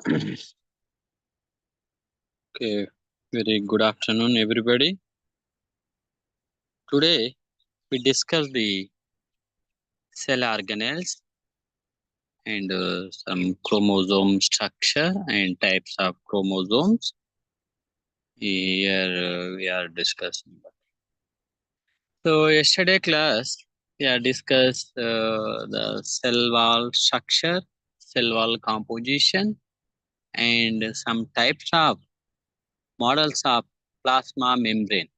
Okay, very good afternoon, everybody. Today we discuss the cell organelles and some chromosome structure and types of chromosomes. Here we are discussing. So yesterday class we are discussed the cell wall structure, cell wall composition, and some types of models of plasma membrane.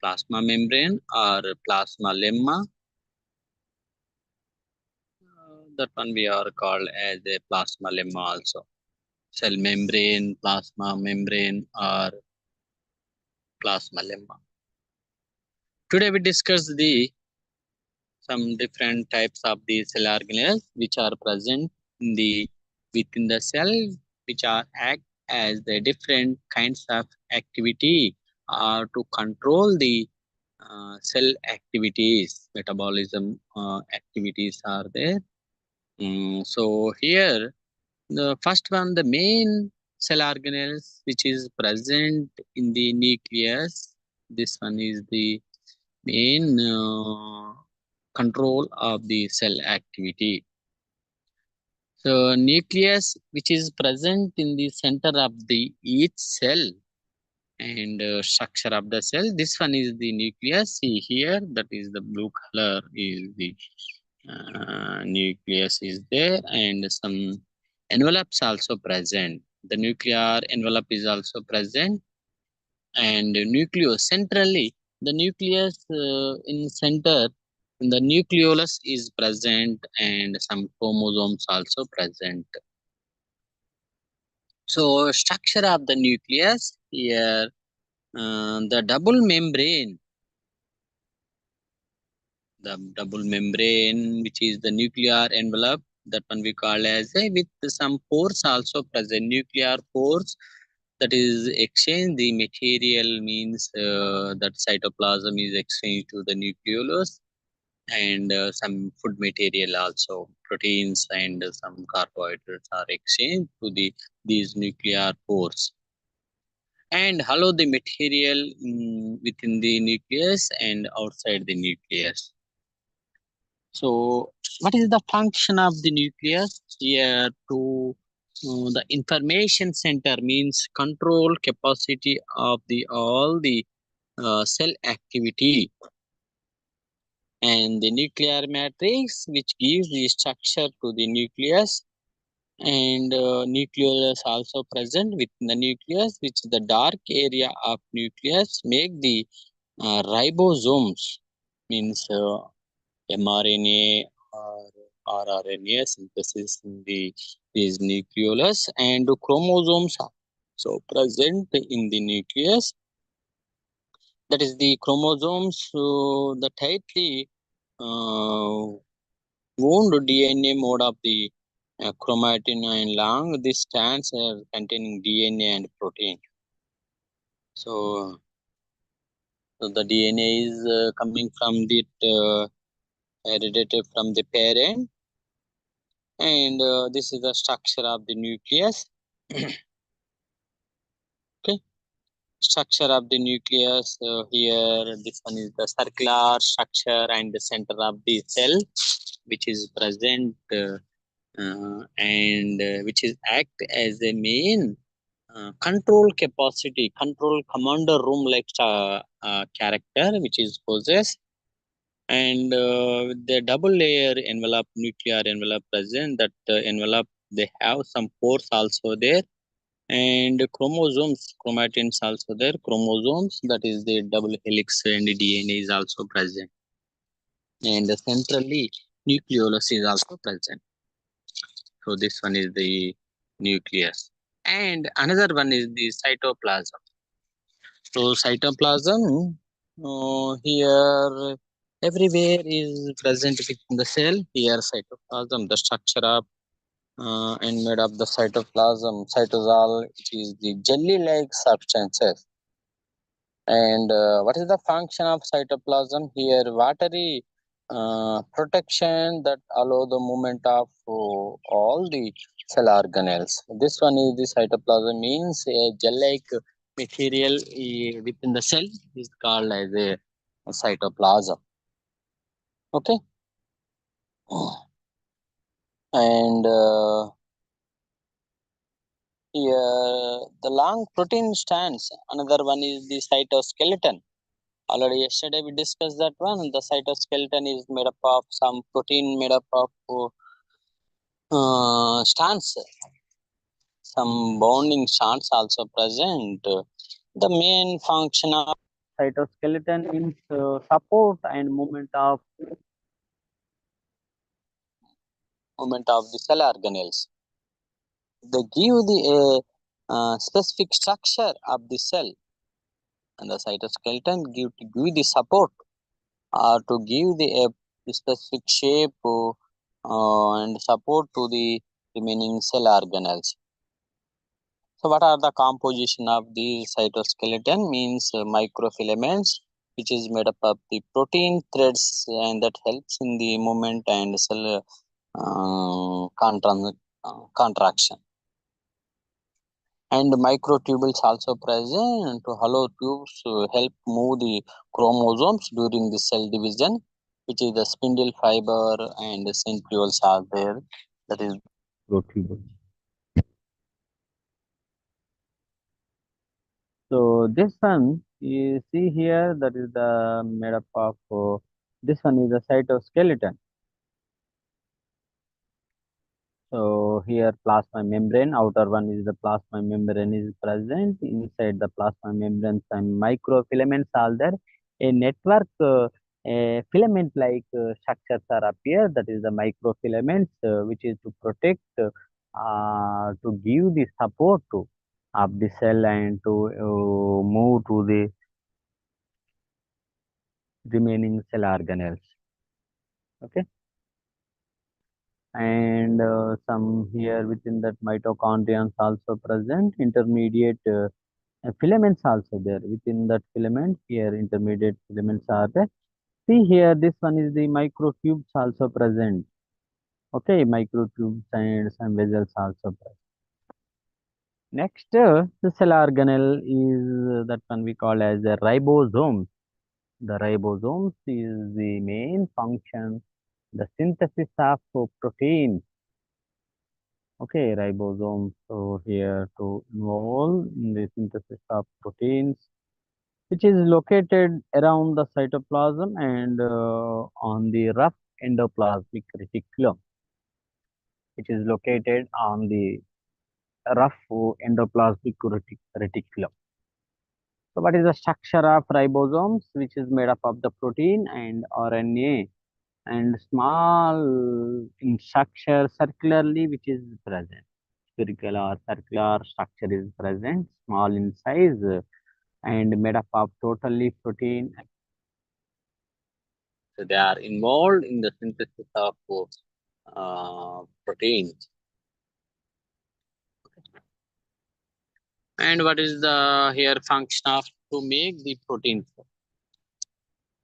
Plasma membrane or plasma lemma. That one we are called as a plasma lemma also. Cell membrane, plasma membrane, or plasma lemma. Today we discuss the some different types of the cell organelles which are present in the within the cell, which are act as the different kinds of activity to control the cell activities, metabolism activities are there. So here the first one, the main cell organelles which is present in the nucleus. This one is the main control of the cell activity. So nucleus which is present in the center of the each cell and structure of the cell. This one is the nucleus. See here, that is the blue color is the nucleus is there, and some envelopes also present. The nuclear envelope is also present, and nucleus centrally, the nucleus in center, the nucleolus is present, and some chromosomes also present. So structure of the nucleus here, the double membrane, which is the nuclear envelope, that one we call as a, with some pores also present, nuclear pores, that is exchange the material, means that cytoplasm is exchanged to the nucleolus, and some food material also, proteins and some carbohydrates are exchanged to these nuclear pores and allow the material within the nucleus and outside the nucleus. So, what is the function of the nucleus? Here, to the information center, means control capacity of the all the cell activity, and the nuclear matrix, which gives the structure to the nucleus, and nucleolus also present within the nucleus, which the dark area of nucleus make the ribosomes, means mRNA or rRNA synthesis in these nucleolus, and chromosomes are so present in the nucleus. That is the chromosomes, so the tightly wound DNA mode of the chromatin and long. This stands containing DNA and protein. So the DNA is coming from the hereditated from the parent, and this is the structure of the nucleus. Okay, structure of the nucleus here, this one is the circular structure and the center of the cell, which is present and which is act as a main control capacity, control commander room like character, which is possessed, and the double layer envelope, nuclear envelope present, that envelope they have some pores also there, and chromosomes, chromatins also there, chromosomes, that is the double helix, and DNA is also present, and centrally nucleolus is also present. So this one is the nucleus, and another one is the cytoplasm. So cytoplasm here everywhere is present within the cell. Here cytoplasm, the structure of and made of the cytoplasm, cytosol, which is the jelly-like substances. And what is the function of cytoplasm? Here watery protection that allow the movement of all the cell organelles. This one is the cytoplasm, means a gel-like material within the cell is called as a cytoplasm. Okay, and here the long protein strands. Another one is the cytoskeleton. Already yesterday we discussed that one. The cytoskeleton is made up of some protein made up of strands. Some bonding strands also present. The main function of cytoskeleton is support and movement of the cell organelles. They give the specific structure of the cell, and the cytoskeleton give the support or to give the specific shape and support to the remaining cell organelles. So what are the composition of the cytoskeleton? Means microfilaments, which is made up of the protein threads and that helps in the movement and cell contraction. And microtubules also present to hollow tubes help move the chromosomes during the cell division, which is the spindle fiber and the centrioles are there. That is microtubule. So this one you see here, that is the made up of this one is the cytoskeleton. So here plasma membrane, outer one is the plasma membrane is present. Inside the plasma membrane some microfilaments are there. A network, a filament like structures are appear. That is the microfilaments, which is to protect, to give the support to of the cell and to move to the remaining cell organelles. Okay, and some here within that mitochondria also present. Intermediate filaments also there within that filament. Here intermediate filaments are there. See here, this one is the microtubes also present. Okay, microtubes and some vessels also present. Next, the cell organelle is that one we call as a ribosome. The ribosomes is the main function, the synthesis of proteins. Okay, ribosomes. So here to involve in the synthesis of proteins, which is located around the cytoplasm and on the rough endoplasmic reticulum, which is located on the rough endoplasmic reticulum. So, what is the structure of ribosomes, which is made up of the protein and RNA, and small in structure circularly, which is present. Spherical or circular structure is present, small in size, and made up of totally protein. So they are involved in the synthesis of proteins. And what is the here function of to make the proteins?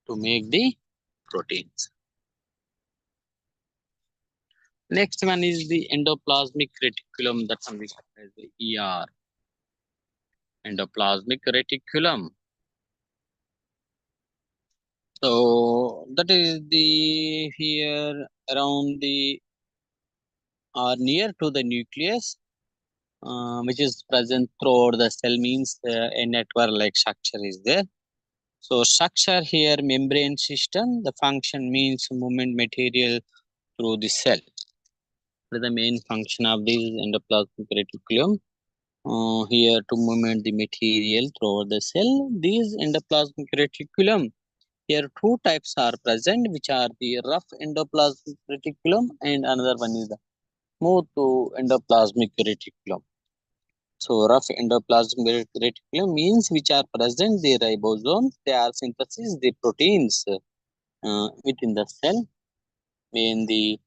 To make the proteins. Next one is the endoplasmic reticulum, that can be called as the ER. Endoplasmic reticulum. So that is the here around the or near to the nucleus, which is present throughout the cell, means a network like structure is there. So structure here membrane system. The function means movement material through the cell. The main function of this endoplasmic reticulum. Here to movement the material through the cell. These endoplasmic reticulum. Here two types are present, which are the rough endoplasmic reticulum and another one is the smooth to endoplasmic reticulum. So rough endoplasmic reticulum means which are present the ribosomes. They are synthesis the proteins within the cell. In the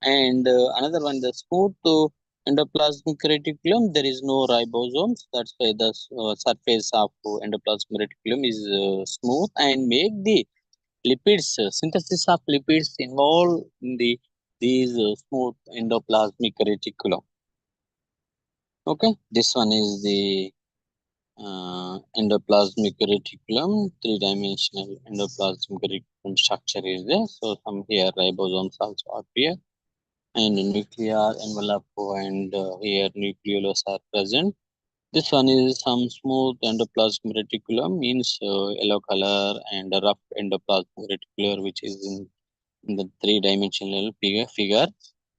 and another one the smooth to endoplasmic reticulum. There is no ribosomes. That's why the surface of endoplasmic reticulum is smooth and make the lipids, synthesis of lipids involved in these smooth endoplasmic reticulum. Okay, this one is the endoplasmic reticulum, three-dimensional endoplasmic reticulum structure is there. So some here ribosomes also appear, and nuclear envelope and here nucleolus are present. This one is some smooth endoplasmic reticulum, means yellow color, and a rough endoplasmic reticulum, which is in the three-dimensional figure.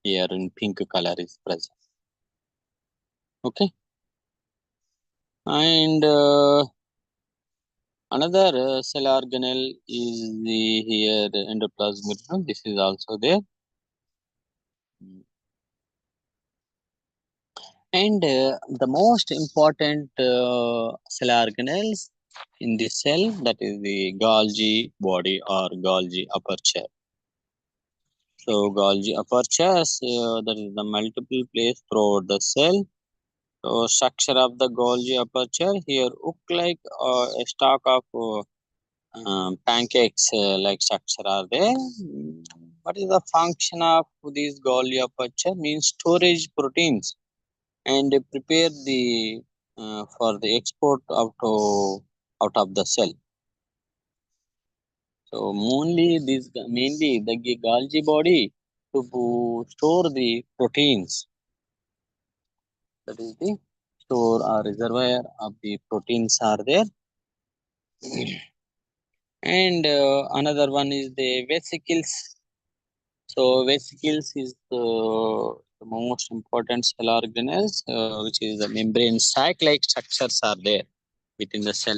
Here in pink color is present. Okay, and another cell organelle is the here endoplasmic reticulum. This is also there. And the most important cell organelles in the cell, that is the Golgi body or Golgi aperture. So Golgi apertures, that is the multiple place throughout the cell. So structure of the Golgi aperture here look like a stalk of pancakes like structure are there. What is the function of this Golgi aperture? Means storage proteins and prepare the for the export out of the cell. So mainly the Golgi body to store the proteins. That is the store or reservoir of the proteins are there. And another one is the vesicles. So vesicles is the most important cell organelles, which is the membrane sac-like structures are there within the cell.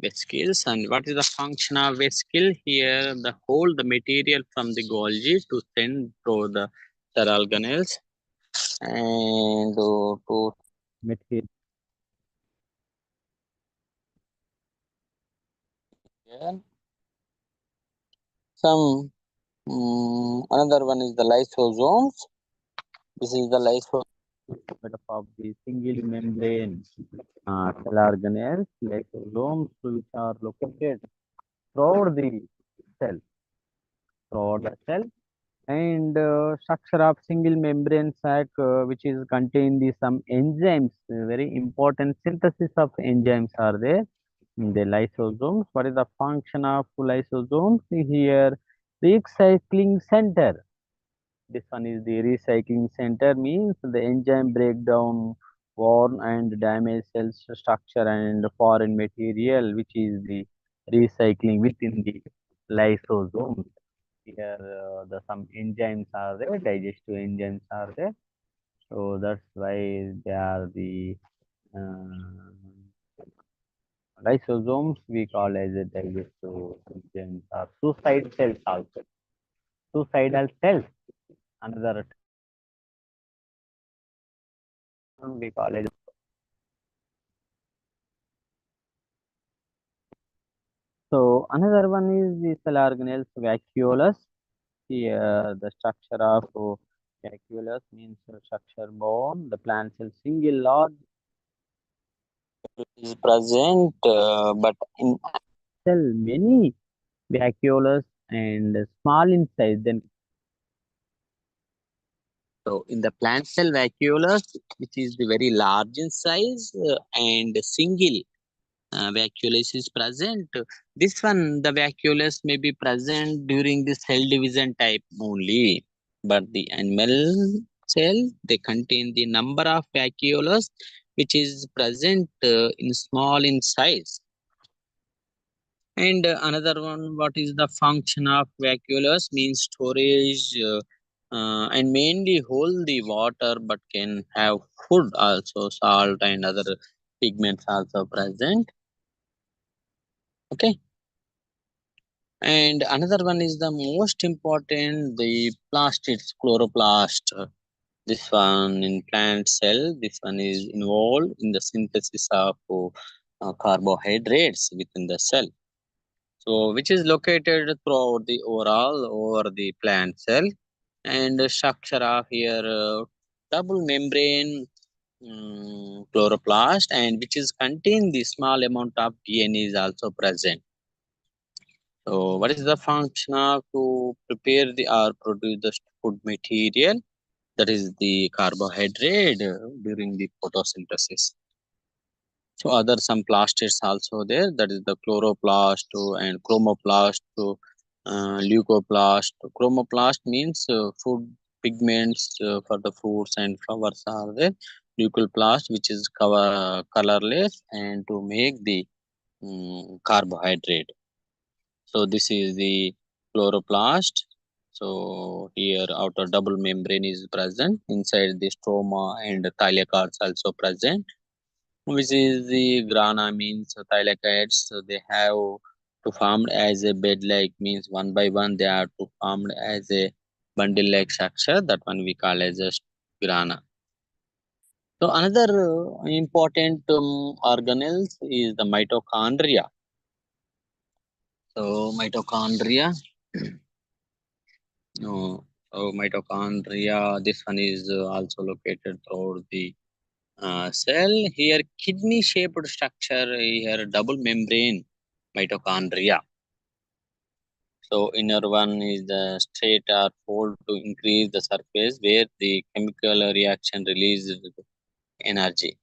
Vesicles, and what is the function of vesicle? Here the hold the material from the Golgi to send through the cell organelles and to material. Here. Some another one is the lysosomes. This is the lysosome made up of the single membrane cell organelles, lysosomes, which are located throughout the cell, throughout the cell, and structure of single membrane sac, which is contain the some enzymes. Very important synthesis of enzymes are there in the lysosomes. What is the function of lysosomes? Here, recycling center. This one is the recycling center, means the enzyme breakdown worn and damaged cell structure and foreign material, which is the recycling within the lysosomes. Here the some enzymes are there, digestive enzymes are there. So that's why they are the lysosomes we call as a digestive enzymes or suicide cells also. Suicidal cells, another term we call as. So another one is the cell organelles vacuolus. Here the structure of vacuolus means structure bone. The plant cell single large is present, but in cell many vacuolus and small in size. Then so in the plant cell vacuolus, which is the very large in size and single vacuolus is present. This one, the vacuolus may be present during the cell division type only, but the animal cell, they contain the number of vacuolus which is present in small in size. And another one, what is the function of vacuolus? Means storage and mainly hold the water, but can have food also, salt and other pigments also present. Okay. And another one is the most important, the plastids, chloroplast. This one in plant cell, this one is involved in the synthesis of carbohydrates within the cell. So, which is located throughout the overall over the plant cell, and the structure of here double membrane chloroplast, and which is contain the small amount of DNA is also present. So, what is the function of to prepare the or produce the food material? That is the carbohydrate during the photosynthesis. So, other some plastids also there. That is the chloroplast and chromoplast, leucoplast. Chromoplast means food pigments for the fruits and flowers are there. Leucoplast, which is colorless and to make the carbohydrate. So this is the chloroplast. So here outer double membrane is present inside the stroma and thylakoids also present, which is the grana means thylakoids. So they have to formed as a bed like means one by one they are to formed as a bundle like structure. That one we call as a grana. So another important organelles is the mitochondria. So mitochondria. No, so mitochondria, this one is also located throughout the cell. Here, kidney-shaped structure, here double membrane mitochondria. So inner one is the straight or fold to increase the surface where the chemical reaction releases energy.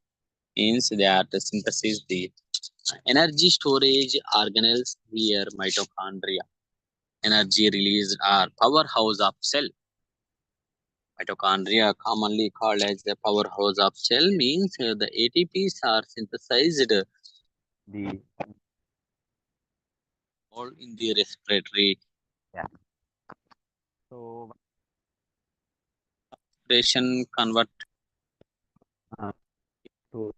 Means they are to synthesis the energy storage organelles here mitochondria. Energy released are powerhouse of cell. Mitochondria, commonly called as the powerhouse of cell, means the ATPs are synthesized the all in the respiratory. Yeah. So respiration convert uh, to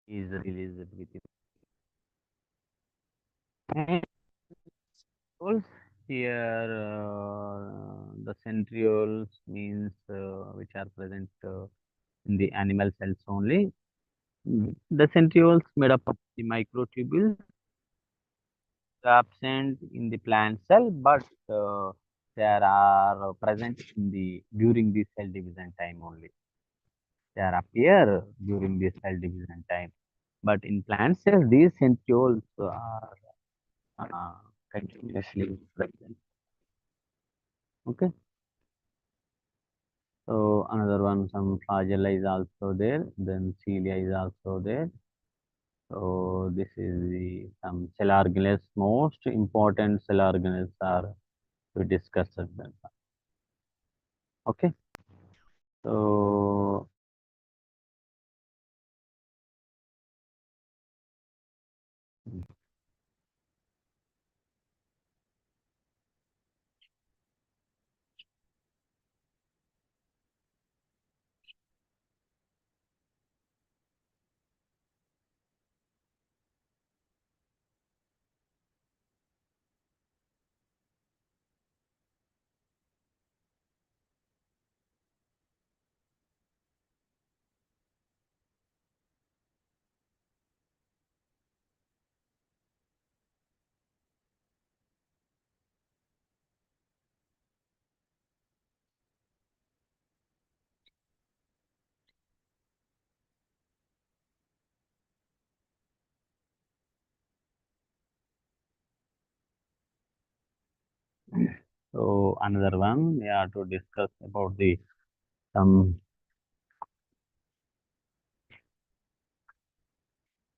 is released within. And also here the centrioles means which are present in the animal cells only. The centrioles made up of the microtubules absent in the plant cell, but they are present in the during the cell division time only. They are appear during the cell division time, but in plant cells, these centrioles are uh, continuously present. Okay, so another one, some flagella is also there. Then cilia is also there. So this is the some cell organelles. Most important cell organelles are to discuss at that. Okay. So, so another one, we have to discuss about the some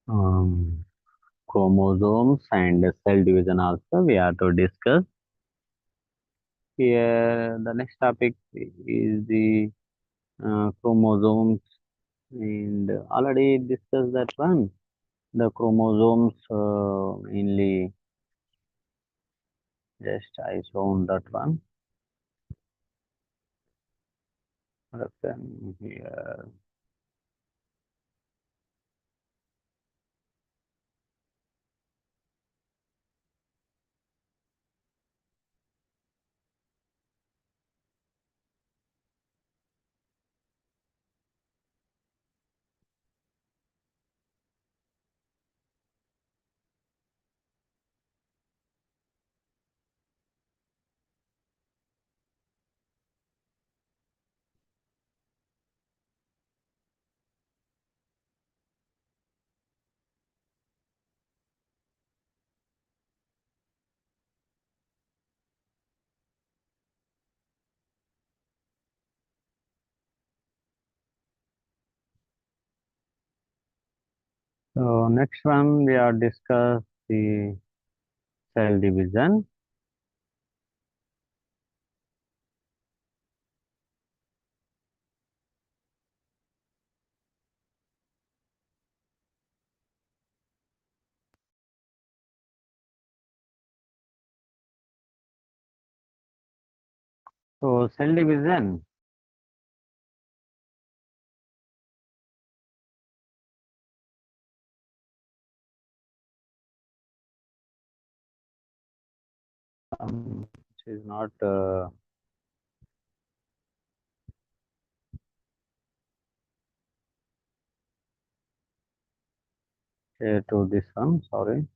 um, chromosomes and cell division also we have to discuss. Here, the next topic is the chromosomes, and already discussed that one. The chromosomes mainly just I shown that one. Okay, here. So next one we are discuss the cell division. So cell division, which is not to this one. Sorry.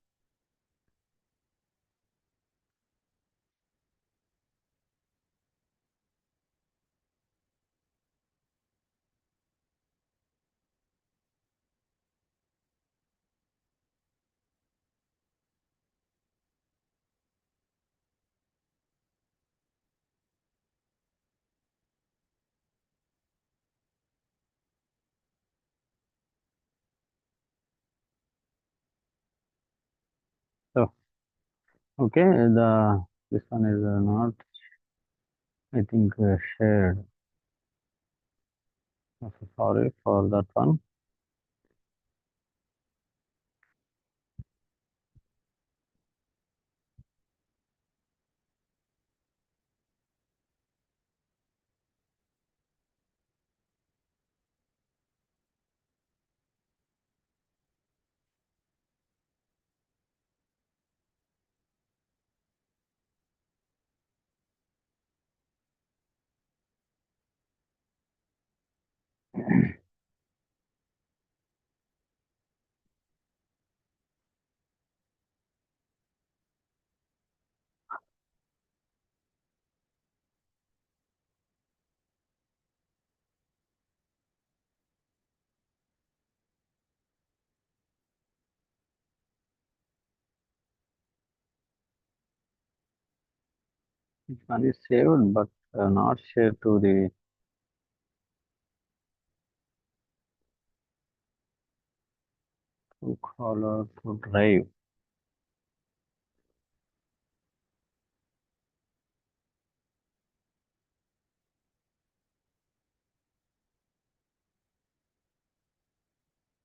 So okay, the this one is not, I think, shared. So sorry for that one. This one is saved, but not shared to the caller to drive.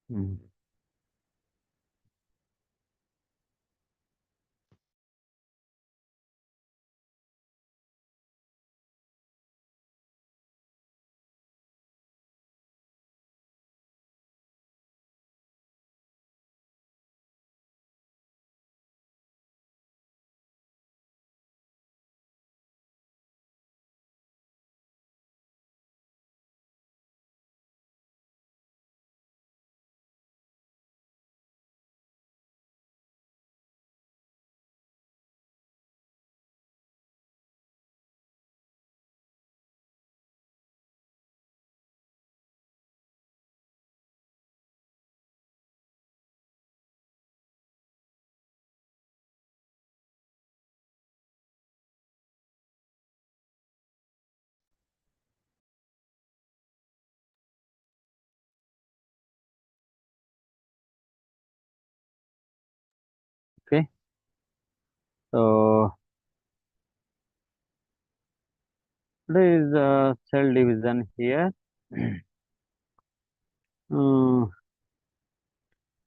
Hmm. Okay. So there is a cell division here. Mm,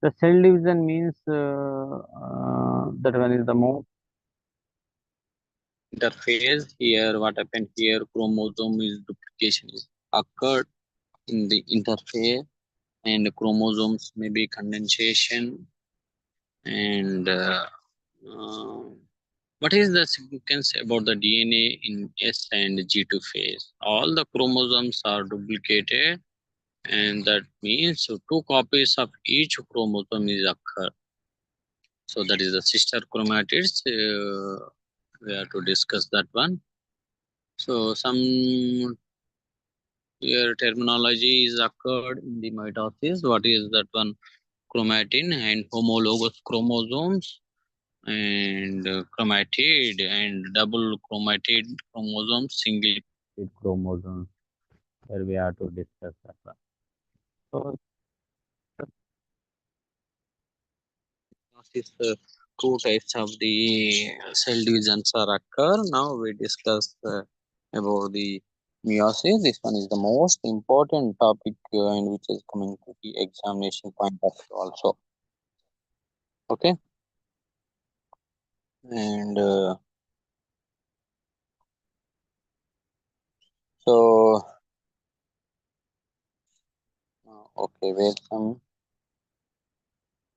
the cell division means that one is the most interface. Here, what happened here? Chromosome is duplication is occurred in the interface, and chromosomes may be condensation. And uh, what is the significance about the DNA in S and G2 phase? All the chromosomes are duplicated, and that means two copies of each chromosome is occur. So that is the sister chromatids. We have to discuss that one. So some here terminology is occurred in the mitosis. What is that one? Chromatin and homologous chromosomes and chromatid and double chromatid chromosomes, single chromosomes. Where we have to discuss that one. So These two types of the cell divisions are occur. Now we discuss about the meiosis. This one is the most important topic and which is coming to the examination point of view also. Okay, and so okay, wait some.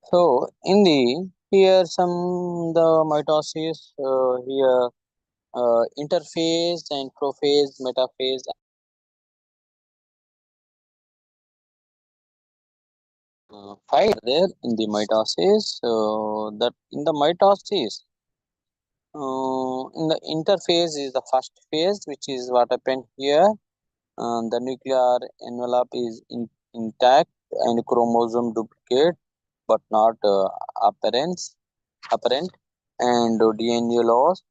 So in the here some the mitosis here interphase and prophase, metaphase. Five there in the mitosis. That in the mitosis, in the interphase is the first phase, which is what happened here. The nuclear envelope is intact and chromosome duplicate, but not apparent, and DNA loss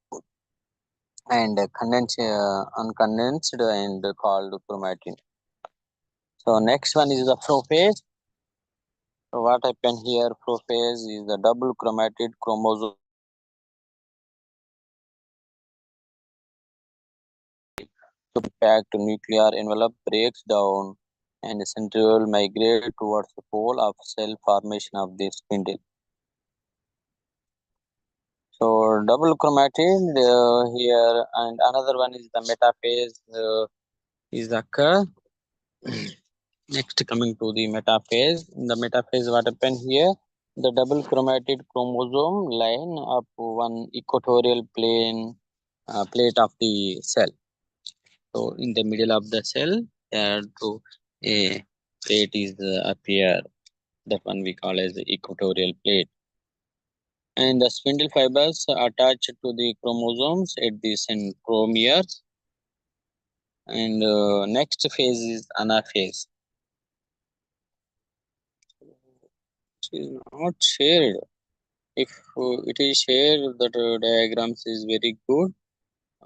and uncondensed and called chromatin. So next one is the prophase. So what happened here? Prophase is the double chromatid chromosome packed nuclear envelope breaks down and the centriole migrate towards the pole of cell formation of the spindle. So double chromatid here, and another one is the metaphase is occur. Next, coming to the metaphase. In the metaphase, what happened here? The double chromatid chromosome line up one equatorial plate of the cell. So in the middle of the cell, there to a plate is appear. That one we call as the equatorial plate. And the spindle fibers attached to the chromosomes at the centromeres. And next phase is anaphase. It is not shared. If it is shared, that diagrams is very good.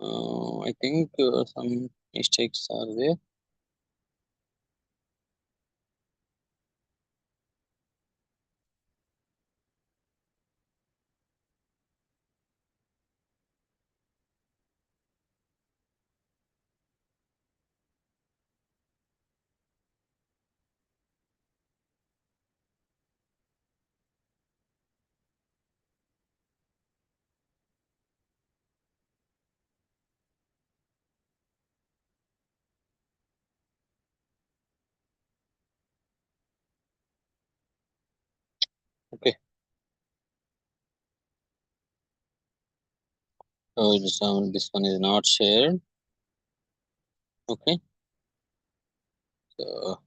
I think some mistakes are there. Okay. So this one is not shared. Okay. So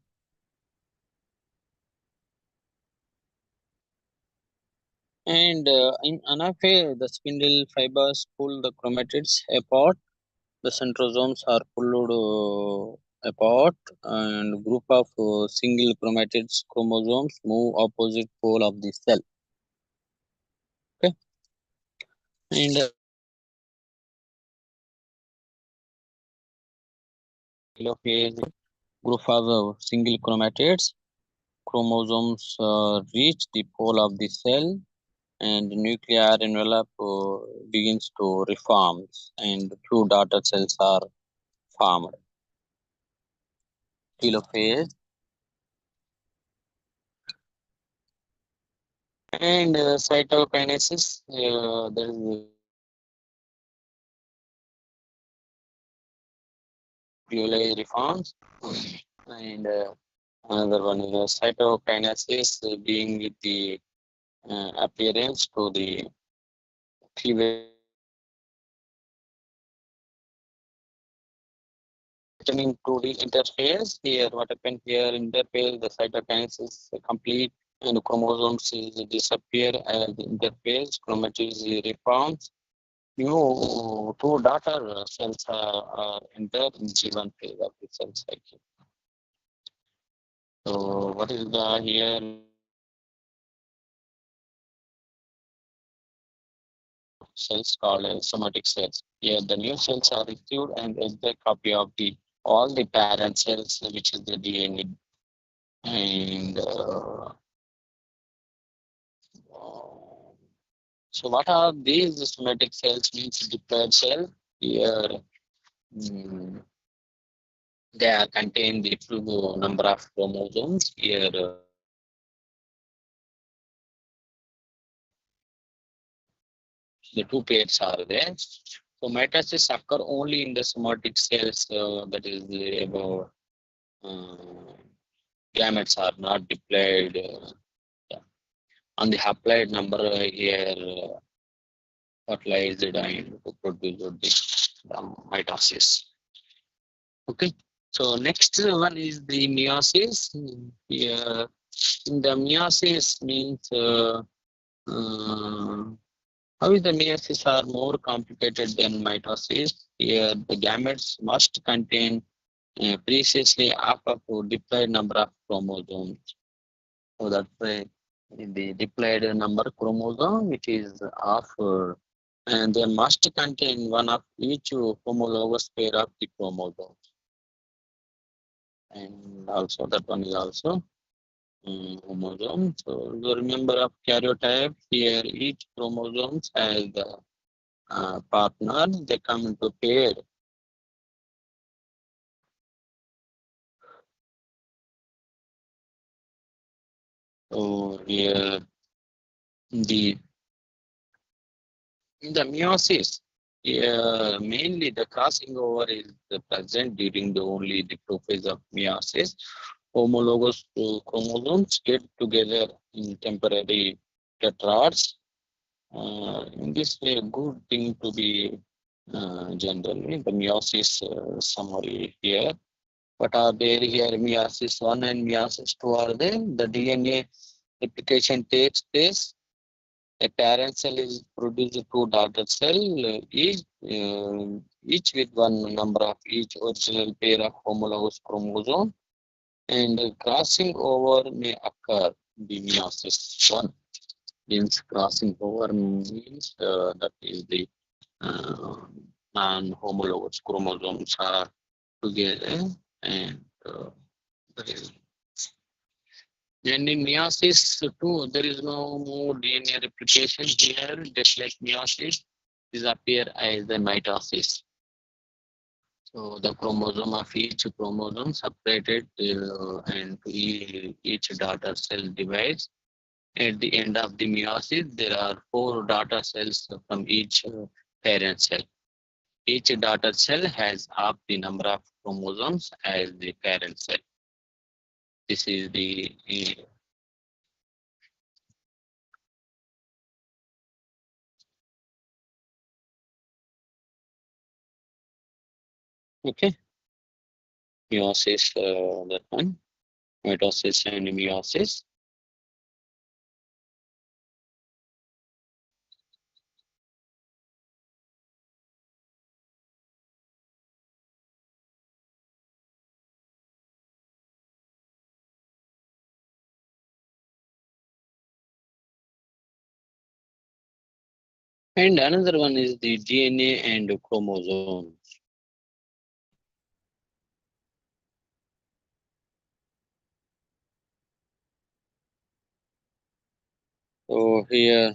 and in anaphase, the spindle fibers pull the chromatids apart. The centrosomes are pulled apart, and group of single chromatids chromosomes move opposite pole of the cell. Okay, and telophase group of single chromatids chromosomes reach the pole of the cell, and nuclear envelope begins to reform, and few daughter cells are formed. Telophase and cytokinesis. There is nuclear reforms, and another one is cytokinesis being with the appearance to the cleavage. Returning to the interface here, what happened here? Interface, the cytokinesis complete, and chromosomes disappear as the interface. Chromatids reforms. New two daughter cells are entered in G1 phase of the cell cycle. So what is the here cells called as somatic cells? Here the new cells are received and exact copy of the all the parent cells, which is the DNA. And So what are these somatic cells? Means diploid cell. Here, mm, they are contain the true number of chromosomes. Here, the two pairs are there. So mitosis occur only in the somatic cells. That is about gametes are not diploid. Yeah. On the haploid number here fertilized and to produce the mitosis. Okay. So next one is the meiosis. Here, in the meiosis means how is the meiosis are more complicated than mitosis. Here, the gametes must contain precisely half of diploid number of chromosomes. So that's why the diploid number chromosome, which is half, and they must contain one of each homologous pair of the chromosomes. And also that one is also chromosome. So the remember of karyotype here, each chromosomes has the partner. They come into pair. So here the in the meiosis, mainly the crossing over is present during the only the prophase of meiosis. Homologous chromosomes get together in temporary tetrads. In this way, a good thing to be generally the meiosis summary here. What are there here? Meiosis 1 and meiosis 2 are there. The DNA replication takes place. A parent cell is produced two daughter cell, each with one number of each original pair of homologous chromosome, and crossing over may occur. The meiosis one means crossing over means that is the uh, non-homologous chromosomes are together, and and in meiosis too, there is no more DNA replication here, just like meiosis disappear as the mitosis. So the chromosome of each chromosome separated and each daughter cell divides. At the end of the meiosis, there are four daughter cells from each parent cell. Each daughter cell has half the number of chromosomes as the parent cell. This is the okay meiosis, that one, mitosis and meiosis. And another one is the DNA and chromosomes. So here,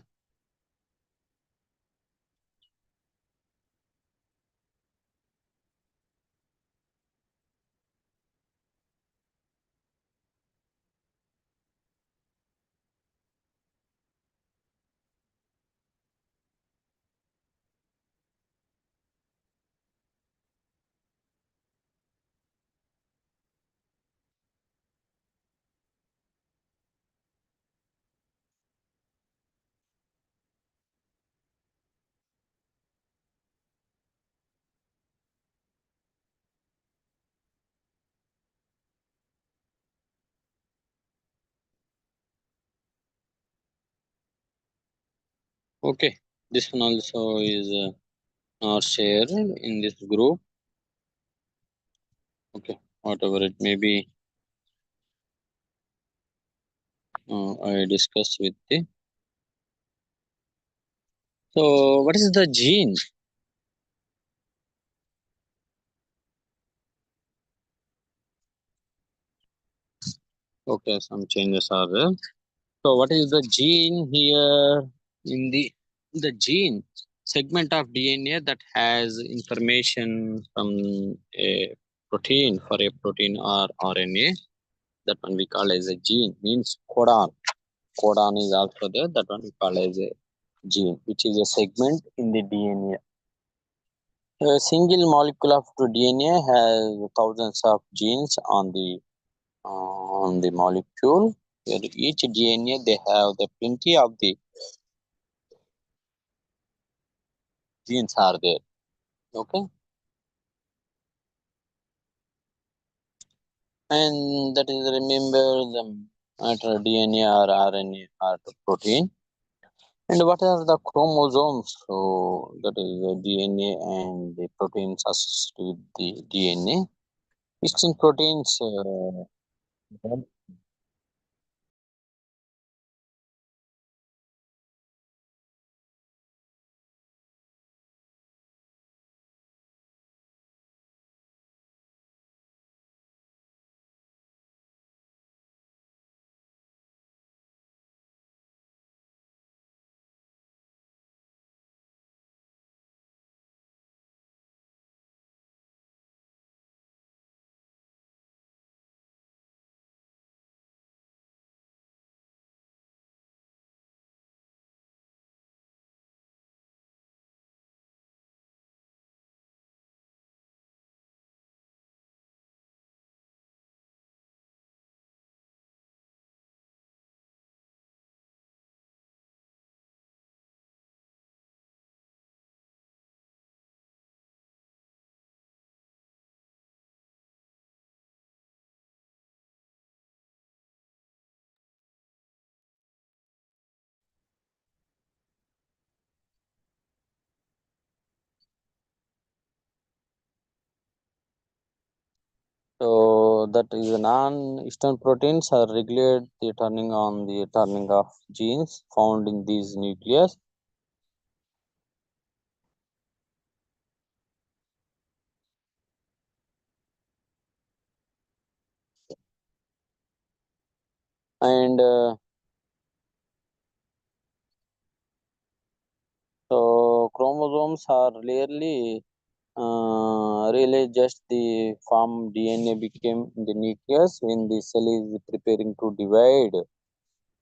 okay, this one also is not shared in this group. Okay, whatever it may be, I discussed with the. So, what is the gene? Okay, some changes are there. So, what is the gene here in the The gene segment of DNA that has information from a protein for a protein or RNA, that one we call as a gene, means codon. Codon is also there, that one we call as a gene, which is a segment in the DNA. A single molecule of the DNA has thousands of genes on the molecule. Where each DNA they have the plenty of the genes are there. Okay, and that is remember the matter DNA or RNA or the protein. And what are the chromosomes? So that is the DNA and the proteins associated with the DNA. It's in proteins. So that is non-histone proteins are regulate the turning of genes found in these nucleus. And so chromosomes are really just the form DNA became in the nucleus when the cell is preparing to divide.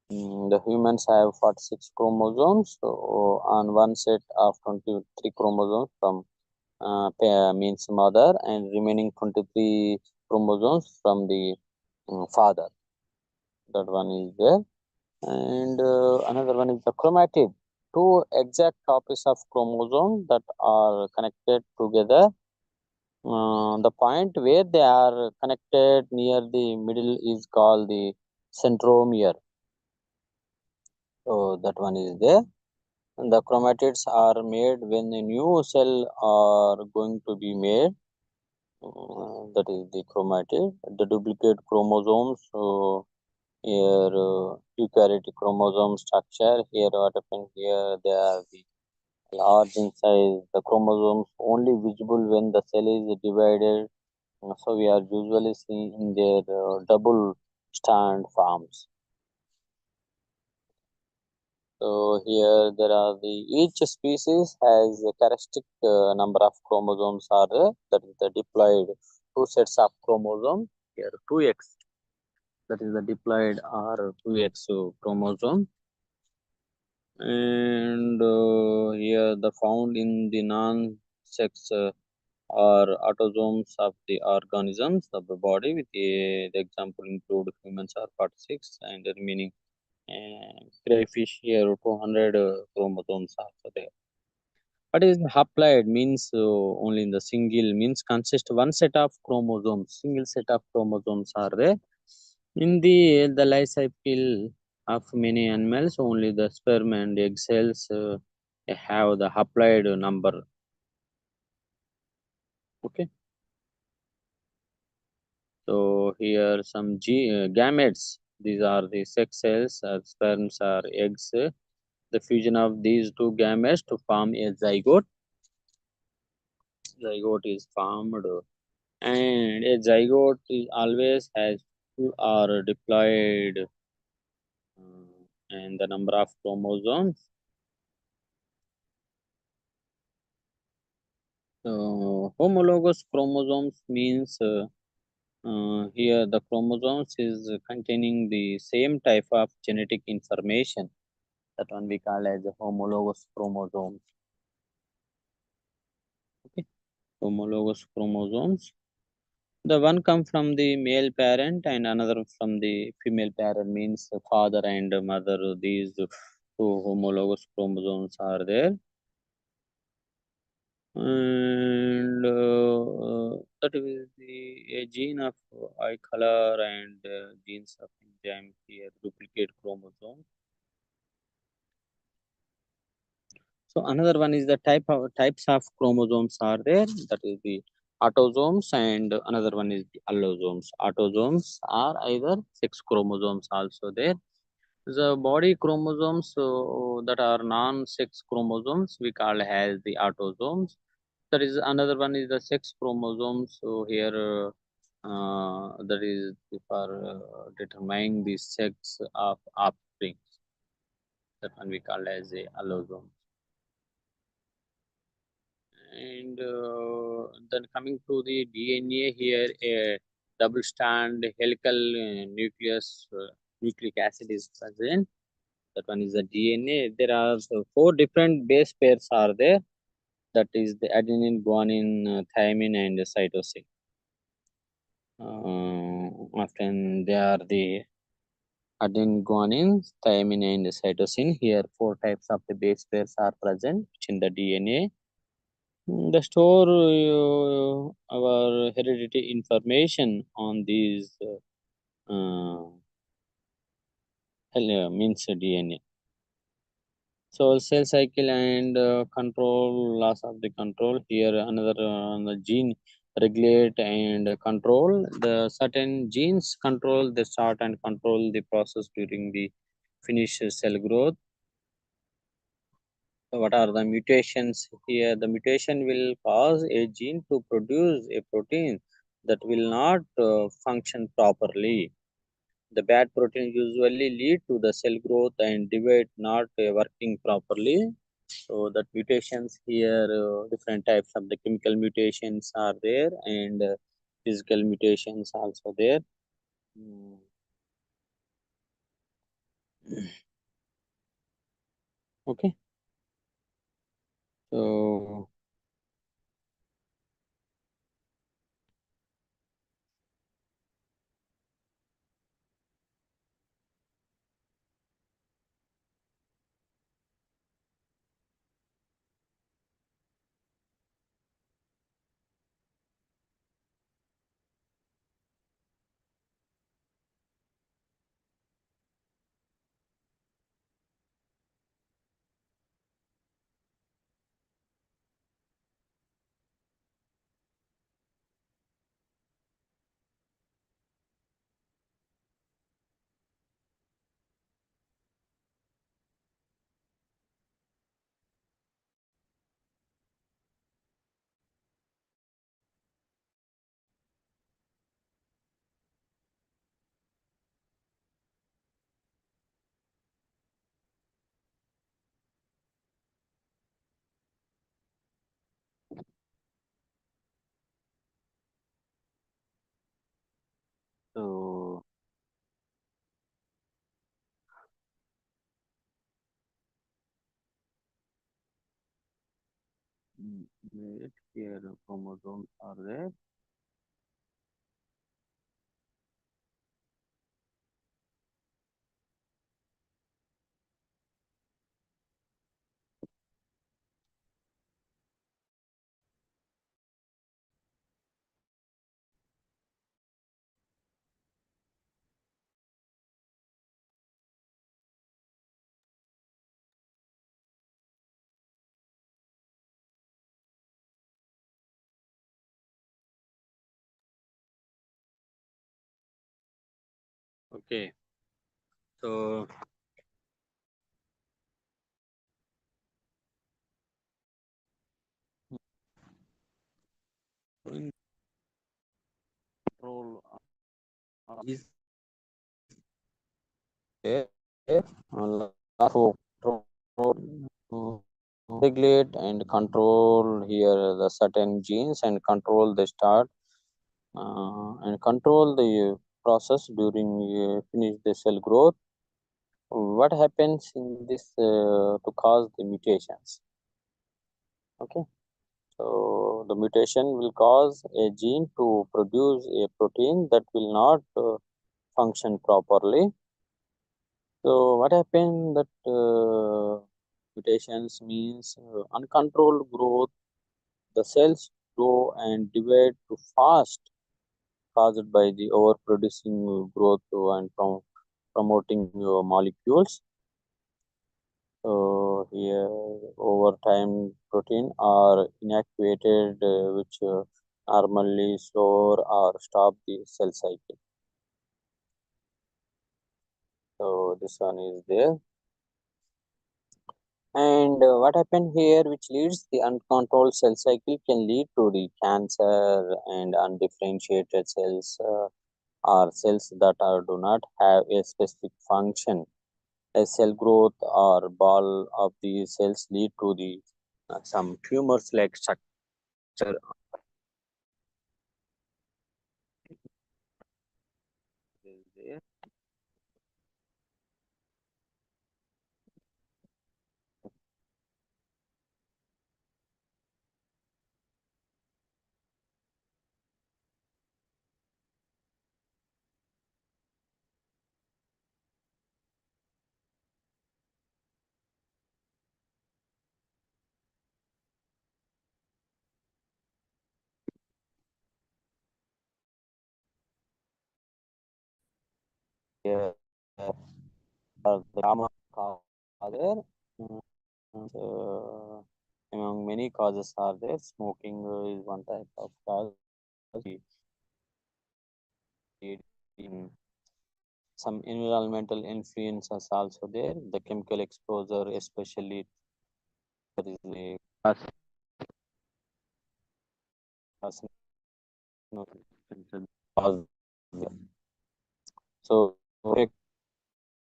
The humans have 46 chromosomes, so on one set of 23 chromosomes from means mother, and remaining 23 chromosomes from the father. That one is there. And another one is the chromatid. Two exact copies of chromosome that are connected together. The point where they are connected near the middle is called the centromere. So that one is there. And the chromatids are made when a new cell are going to be made. That is the chromatid. The duplicate chromosomes. So here eukaryotic chromosome structure. Here what happened here? They are the large in size. The chromosomes only visible when the cell is divided. So we are usually seeing their double strand forms. So here there are the each species has a characteristic number of chromosomes are that is the diploid two sets of chromosomes here 2x, that is the diploid or 2x chromosome. And here the found in the non-sex or autosomes of the organisms of the body with the example include humans are 46 and the remaining crayfish here 200 chromosomes are there. What is haploid means only in the single means consist one set of chromosomes, single set of chromosomes are there. In the life cycle of many animals, only the sperm and egg cells have the haploid number. Okay, so here some gametes. These are the sex cells, sperms or eggs. The fusion of these two gametes to form a zygote. Zygote is formed, and a zygote is always has two or diploid, and the number of chromosomes So homologous chromosomes means here the chromosomes is containing the same type of genetic information. That one we call as homologous chromosomes. Okay, homologous chromosomes. The one come from the male parent and another from the female parent means the father and mother. These two homologous chromosomes are there, and that is the a gene of eye color and genes of enzyme here duplicate chromosomes. So another one is the types of chromosomes are there. That is the autosomes and another one is the allosomes. Autosomes are either sex chromosomes also there. The body chromosomes that are non-sex chromosomes we call as the autosomes. There is another one is the sex chromosomes. So here that is for determining the sex of offspring. That one we call as a allosome. And then coming to the DNA here, a double strand helical nucleic acid is present. That one is the DNA. There are four different base pairs are there. That is the adenine, guanine, thymine, and cytosine. Often they are the adenine, guanine, thymine, and cytosine. Here, four types of the base pairs are present in the DNA. The store our heredity information on these means DNA. So cell cycle and control, loss of the control. Here another the gene regulate and control. The certain genes control the start and control the process during the finish cell growth. So what are the mutations here? The mutation will cause a gene to produce a protein that will not function properly. The bad protein usually lead to the cell growth and divide not working properly. So that mutations here, different types of the chemical mutations are there and physical mutations also there. Mm. Okay, so so wait, here chromosomes are there. Okay, so in control is there. Control. regulate and control here the certain genes and control the start and control the process during finish the cell growth. What happens in this to cause the mutations? Okay, so the mutation will cause a gene to produce a protein that will not function properly. So what happened that mutations means uncontrolled growth. The cells grow and divide too fast, caused by the overproducing growth and promoting molecules. So here, over time, protein are inactivated, which normally slow or stop the cell cycle. So this one is there. And what happened here, which leads the uncontrolled cell cycle, can lead to the cancer and undifferentiated cells or cells that do not have a specific function. A cell growth or ball of the cells lead to the some tumors like structure is there. Yeah, the common cause are there. Mm, among many causes are there. Smoking is one type of cause. In some environmental influences also there. The chemical exposure, especially there is a cause. So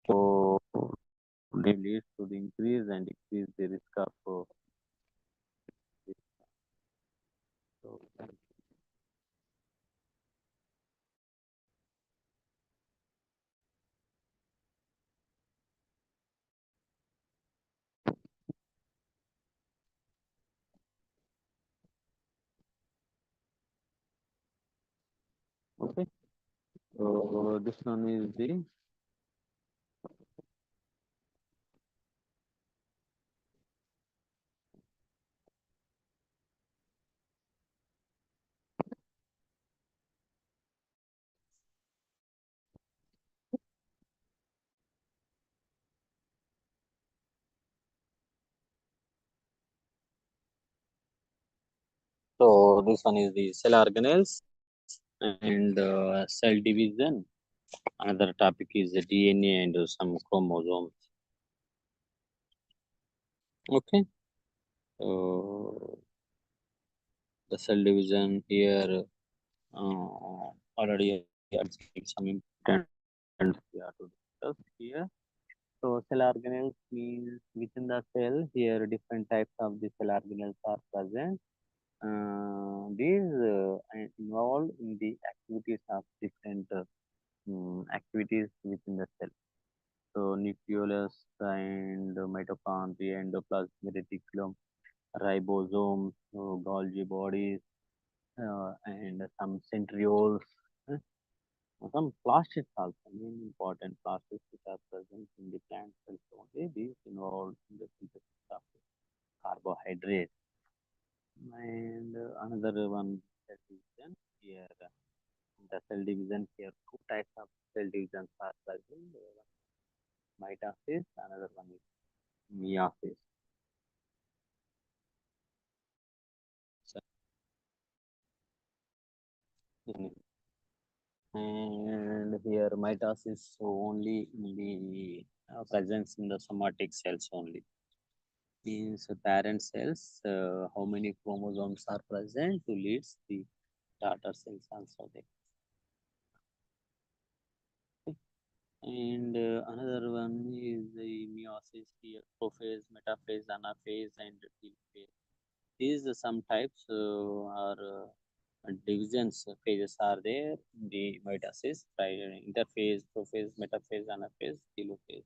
so they lead to the increase and decrease the risk of so, okay. So this one is the so this one is the cell organelles and cell division. Another topic is the DNA and some chromosomes. Okay. So the cell division here already some important we have to discuss here. So cell organelles means within the cell here different types of the cell organelles are present. These are involved in the activities of different activities within the cell. So nucleus and mitochondria, endoplasmic reticulum, ribosomes, so Golgi bodies, and some centrioles, uh, some plastids also, main important plastids which are present in the plant cells only. These involved in the synthesis of carbohydrates. And another one cell division here. The cell division here, two types of cell divisions are present. Mitosis, another one is meiosis. So, and here mitosis only in the presence in the somatic cells only. Means parent cells, how many chromosomes are present to leads the daughter cells also there. And another one is the meiosis here, prophase, metaphase, anaphase, and telophase. These some types are divisions phases are there in the mitosis, right? Interphase, prophase, metaphase, anaphase, telophase.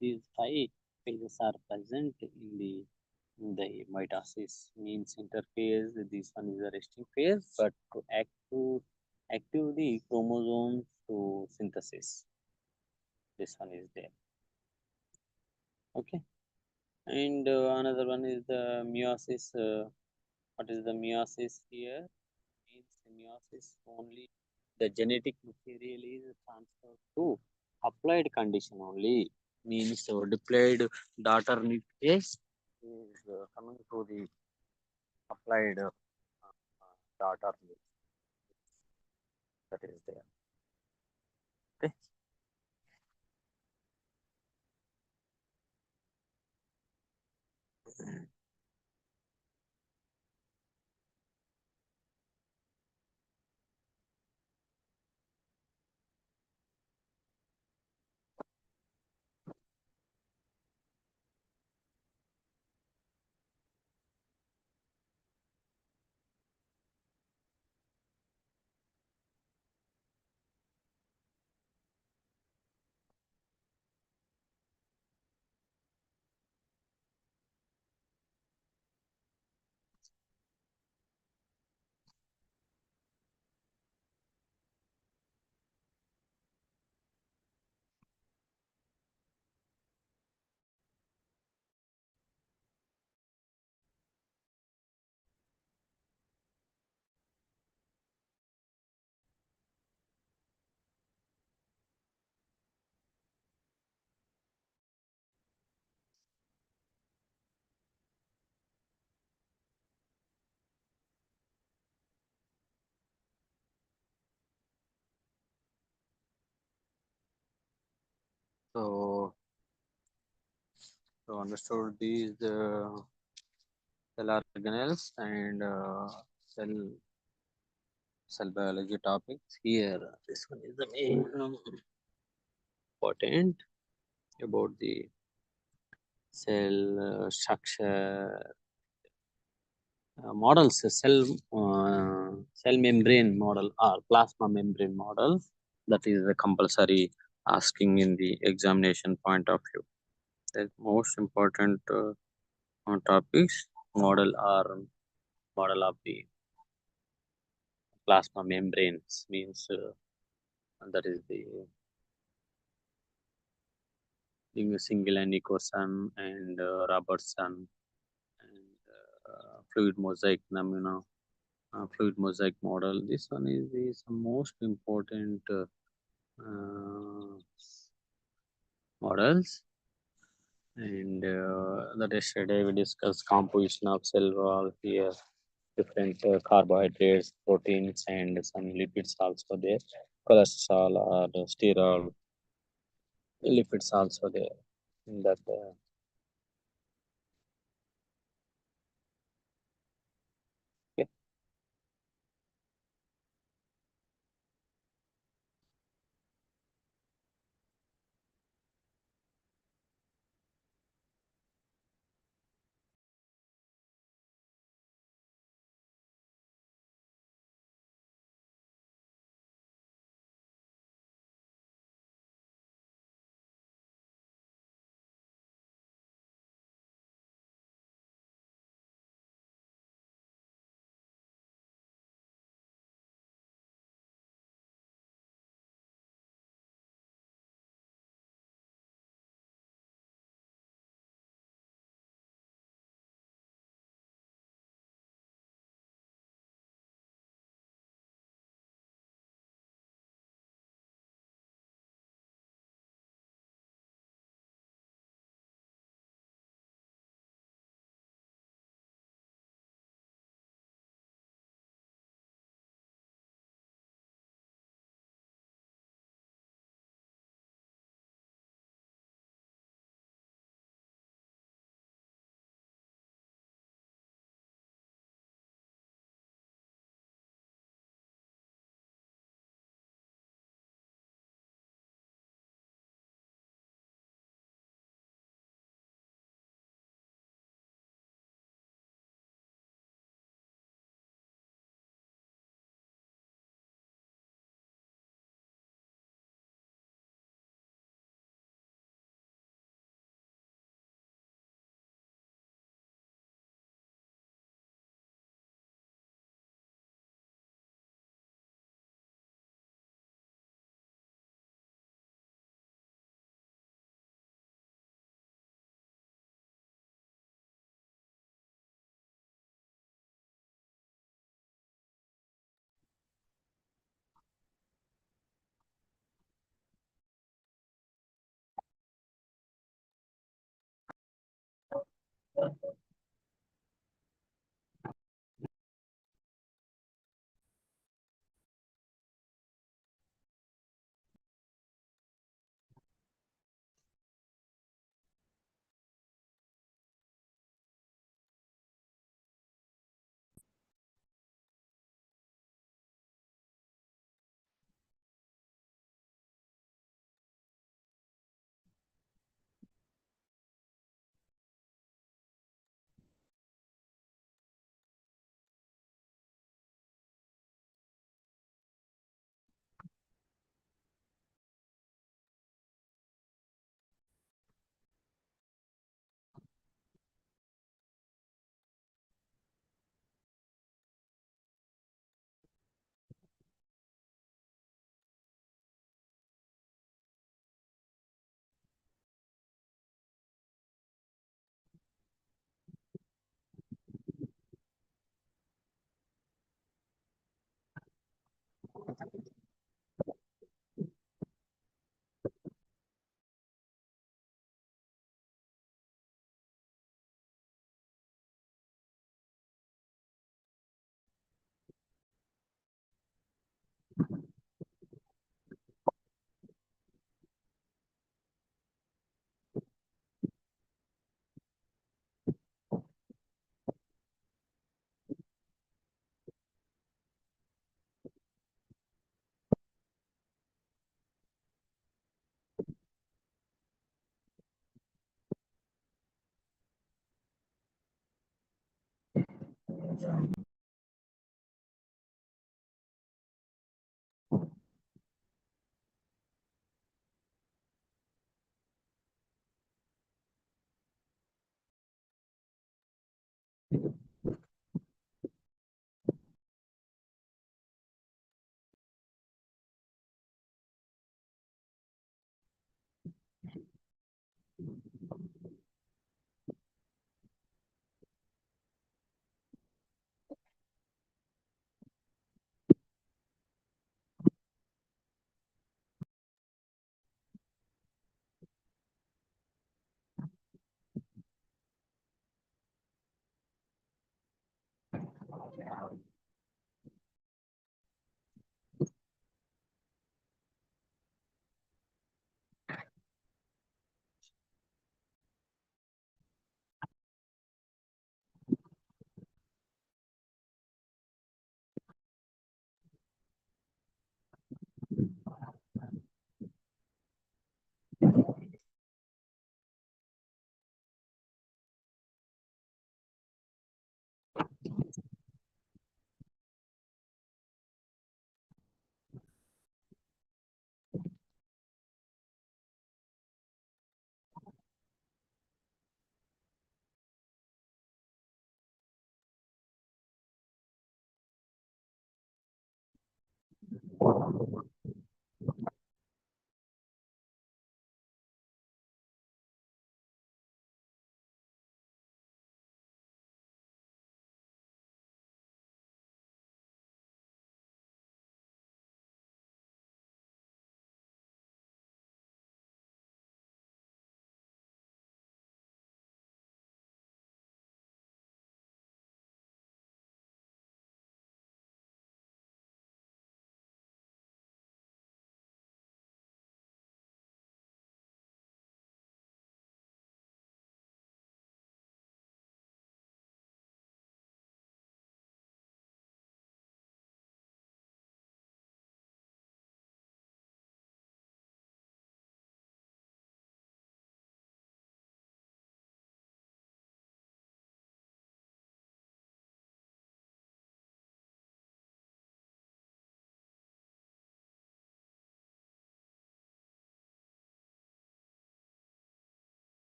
These five phases are present in the mitosis. Means interphase. This one is a resting phase, but to active the chromosomes to synthesis. This one is there. Okay. And another one is the meiosis. What is the meiosis here? Means meiosis only the genetic material is transferred to applied condition only. Means diploid daughter nucleus is coming to the applied daughter nucleus that is there. Okay. So, so understood these cell organelles and cell biology topics here. This one is the main important about the cell structure models, cell membrane model or plasma membrane model. That is the compulsory asking in the examination point of view. The most important topics model are model of the plasma membranes means that is the single and equation and Robertson and fluid mosaic phenomena, fluid mosaic model. This one is the most important models. And that yesterday we discussed composition of cell wall here, different carbohydrates, proteins, and some lipids also there. Cholesterol or steroid lipids also there in that. Okay.